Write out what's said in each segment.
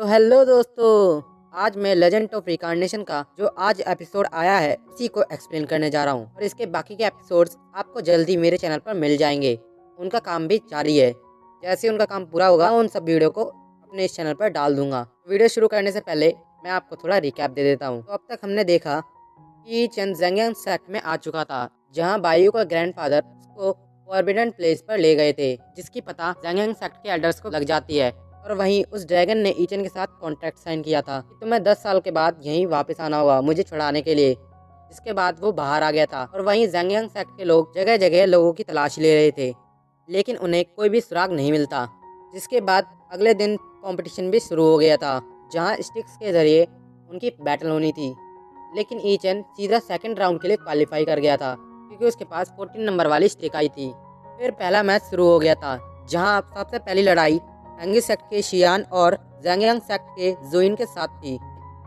तो हेलो दोस्तों, आज मैं लेजेंड ऑफ रिकार्नेशन का जो आज एपिसोड आया है उसी को एक्सप्लेन करने जा रहा हूँ और इसके बाकी के एपिसोड्स आपको जल्दी मेरे चैनल पर मिल जाएंगे। उनका काम भी जारी है, जैसे उनका काम पूरा होगा उन सब वीडियो को अपने इस चैनल पर डाल दूंगा। वीडियो शुरू करने से पहले मैं आपको थोड़ा रिकैप दे देता हूँ। तो अब तक हमने देखा कि चंद ज़ेंगियांग सेक्ट में आ चुका था, जहाँ बायू का ग्रैंडफादर उसको फॉरबिडन प्लेस पर ले गए थे, जिसकी पता ज़ेंगियांग सेक्ट के एल्डर्स को लग जाती है। और वहीं उस ड्रैगन ने ईचन के साथ कॉन्ट्रैक्ट साइन किया था कि तुम्हें 10 साल के बाद यहीं वापस आना होगा मुझे छुड़ाने के लिए। जिसके बाद वो बाहर आ गया था और वहीं ज़ेंगियांग सेक्ट के लोग जगह जगह लोगों की तलाश ले रहे थे, लेकिन उन्हें कोई भी सुराग नहीं मिलता। जिसके बाद अगले दिन कंपटीशन भी शुरू हो गया था, जहां स्टिक्स के जरिए उनकी बैटल होनी थी। लेकिन ईचन सीधा सेकंड राउंड के लिए क्वालिफाई कर गया था, क्योंकि उसके पास 14 नंबर वाली स्टिक आई थी। फिर पहला मैच शुरू हो गया था, जहां सबसे पहली लड़ाई हैंगी सेक्ट के शियान और ज़ेंगियांग सेक्ट के जुइन के साथ थी,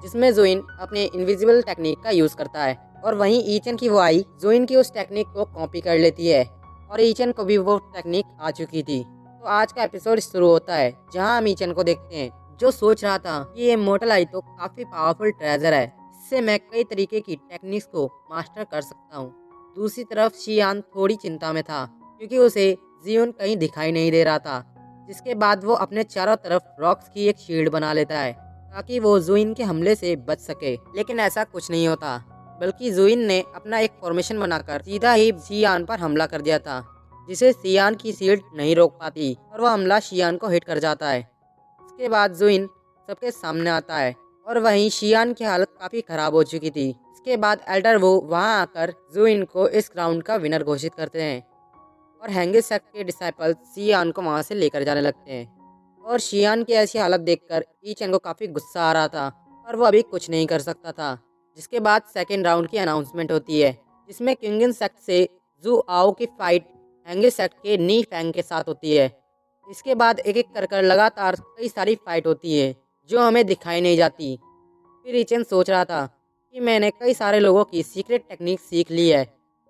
जिसमें जुइन अपने इनविजिबल टेक्निक का यूज़ करता है और वहीं ईचन की वो आई जुइन की उस टेक्निक को कॉपी कर लेती है और ईचन को भी वो टेक्निक आ चुकी थी। तो आज का एपिसोड शुरू होता है, जहां हम ईचन को देखते हैं जो सोच रहा था कि ये मोटल आई तो काफ़ी पावरफुल ट्रेजर है, इससे मैं कई तरीके की टेक्निक्स को मास्टर कर सकता हूँ। दूसरी तरफ शियान थोड़ी चिंता में था, क्योंकि उसे जियोन कहीं दिखाई नहीं दे रहा था। जिसके बाद वो अपने चारों तरफ रॉक्स की एक शील्ड बना लेता है, ताकि वो जुइन के हमले से बच सके। लेकिन ऐसा कुछ नहीं होता, बल्कि जुइन ने अपना एक फॉर्मेशन बनाकर सीधा ही शियान पर हमला कर दिया था, जिसे शियान की शील्ड नहीं रोक पाती और वह हमला शियान को हिट कर जाता है। इसके बाद जुइन सबके सामने आता है और वहीं शियान की हालत काफ़ी ख़राब हो चुकी थी। इसके बाद एल्डर वो वहाँ आकर जुइन को इस राउंड का विनर घोषित करते हैं और हैंगी सेक्ट के डिसाइपल्स शियान को वहाँ से लेकर जाने लगते हैं। और शियान की ऐसी हालत देखकर ईचन को काफ़ी गुस्सा आ रहा था और वो अभी कुछ नहीं कर सकता था। जिसके बाद सेकेंड राउंड की अनाउंसमेंट होती है, जिसमें किंगन सेक्ट से जू आओ की फाइट हैंगी सेक्ट के नी फैंग के साथ होती है। इसके बाद एक एक कर लगातार कई सारी फाइट होती है जो हमें दिखाई नहीं जाती। फिर ईचन सोच रहा था कि मैंने कई सारे लोगों की सीक्रेट टेक्निक सीख ली है,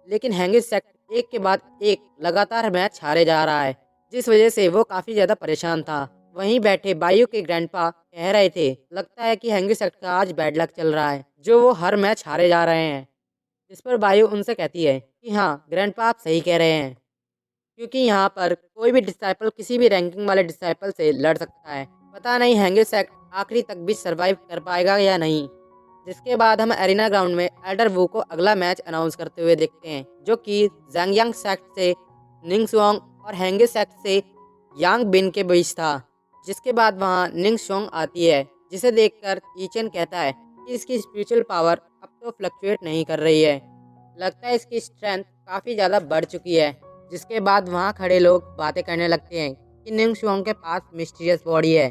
लेकिन हैंगी सेक्ट एक के बाद एक लगातार मैच हारे जा रहा है, जिस वजह से वो काफ़ी ज़्यादा परेशान था। वहीं बैठे बायू के ग्रैंडपा कह रहे थे, लगता है कि हैंगी सेक्ट का आज बैड लक चल रहा है, जो वो हर मैच हारे जा रहे हैं। जिस पर बायू उनसे कहती है कि हाँ ग्रैंडपा आप सही कह रहे हैं, क्योंकि यहाँ पर कोई भी डिसाइपल किसी भी रैंकिंग वाले डिसाइपल से लड़ सकता है। पता नहीं हैंगी सेक्ट आखिरी तक भी सरवाइव कर पाएगा या नहीं। जिसके बाद हम एरिना ग्राउंड में एल्डर वू को अगला मैच अनाउंस करते हुए देखते हैं, जो कि ज़ेंगियांग सेक्ट से निंग शुआंग और हैंगी सेक्ट से यांग बिन के बीच था। जिसके बाद वहाँ निंग शुआंग आती है, जिसे देखकर ईचन कहता है कि इसकी स्पिरिचुअल पावर अब तो फ्लक्चुएट नहीं कर रही है, लगता है इसकी स्ट्रेंथ काफ़ी ज़्यादा बढ़ चुकी है। जिसके बाद वहाँ खड़े लोग बातें करने लगते हैं कि निंग शुआंग के पास मिस्टीरियस बॉडी है,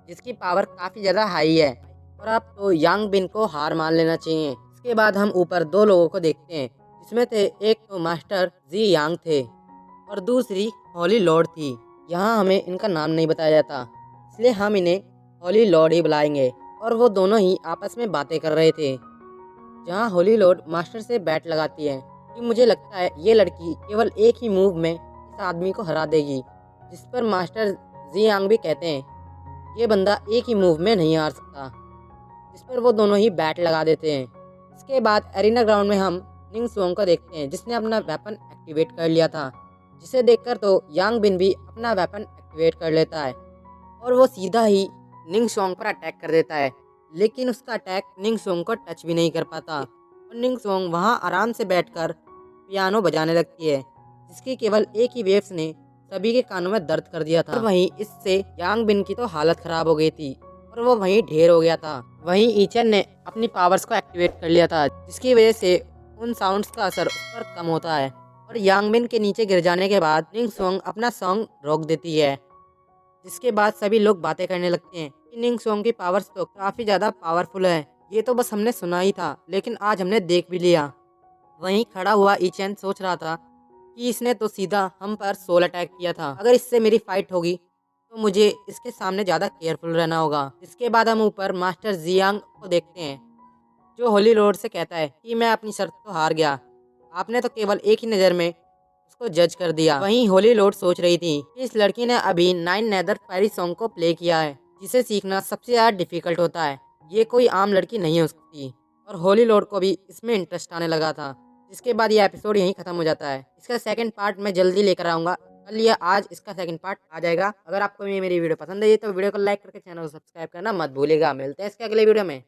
जिसकी पावर काफ़ी ज़्यादा हाई है और अब तो यांग बिन को हार मान लेना चाहिए। इसके बाद हम ऊपर दो लोगों को देखते हैं, जिसमें थे एक तो मास्टर जी यांग थे और दूसरी हॉली लॉर्ड थी। यहाँ हमें इनका नाम नहीं बताया जाता, इसलिए हम इन्हें हॉली लॉर्ड ही बुलाएंगे। और वो दोनों ही आपस में बातें कर रहे थे, जहाँ हॉली लॉर्ड मास्टर से बैट लगाती है कि मुझे लगता है ये लड़की केवल एक ही मूव में इस आदमी को हरा देगी। जिस पर मास्टर जी यांग भी कहते हैं ये बंदा एक ही मूव में नहीं हार सकता, जिस पर वो दोनों ही बैट लगा देते हैं। इसके बाद एरिना ग्राउंड में हम निंग शुआंग को देखते हैं, जिसने अपना वेपन एक्टिवेट कर लिया था, जिसे देखकर तो यांग बिन भी अपना वेपन एक्टिवेट कर लेता है और वो सीधा ही निंग शुआंग पर अटैक कर देता है। लेकिन उसका अटैक निंग शुआंग को टच भी नहीं कर पाता और निंग शुआंग वहाँ आराम से बैठकर पियानो बजाने लगती है, जिसकी केवल एक ही वेव्स ने सभी के कानों में दर्द कर दिया था। और वहीं इससे यांग बिन की तो हालत खराब हो गई थी और वो वहीं ढेर हो गया था। वहीं ईचन ने अपनी पावर्स को एक्टिवेट कर लिया था, जिसकी वजह से उन साउंड्स का असर उस पर कम होता है और यांग बिन के नीचे गिर जाने के बाद निंग शुआंग अपना सॉन्ग रोक देती है। जिसके बाद सभी लोग बातें करने लगते हैं कि निंग शुआंग की पावर्स तो काफ़ी ज़्यादा पावरफुल है, ये तो बस हमने सुना ही था, लेकिन आज हमने देख भी लिया। वहीं खड़ा हुआ ईचन सोच रहा था कि इसने तो सीधा हम पर सोल अटैक किया था, अगर इससे मेरी फाइट होगी तो मुझे इसके सामने ज़्यादा केयरफुल रहना होगा। इसके बाद हम ऊपर मास्टर जियांग को देखते हैं, जो होली लॉर्ड से कहता है कि मैं अपनी शर्त तो हार गया, आपने तो केवल एक ही नज़र में उसको जज कर दिया। वहीं होली लॉर्ड सोच रही थी कि इस लड़की ने अभी 9 नेदर फेरी सॉन्ग को प्ले किया है, जिसे सीखना सबसे ज़्यादा डिफिकल्ट होता है। ये कोई आम लड़की नहीं हो सकती। और होली लॉर्ड को भी इसमें इंटरेस्ट आने लगा था, जिसके बाद ये एपिसोड यहीं खत्म हो जाता है। इसका सेकंड पार्ट मैं जल्दी लेकर आऊँगा, कल या आज इसका सेकंड पार्ट आ जाएगा। अगर आपको ये मेरी वीडियो पसंद आई तो वीडियो को लाइक करके चैनल को सब्सक्राइब करना मत भूलिएगा। मिलते हैं इसके अगले वीडियो में।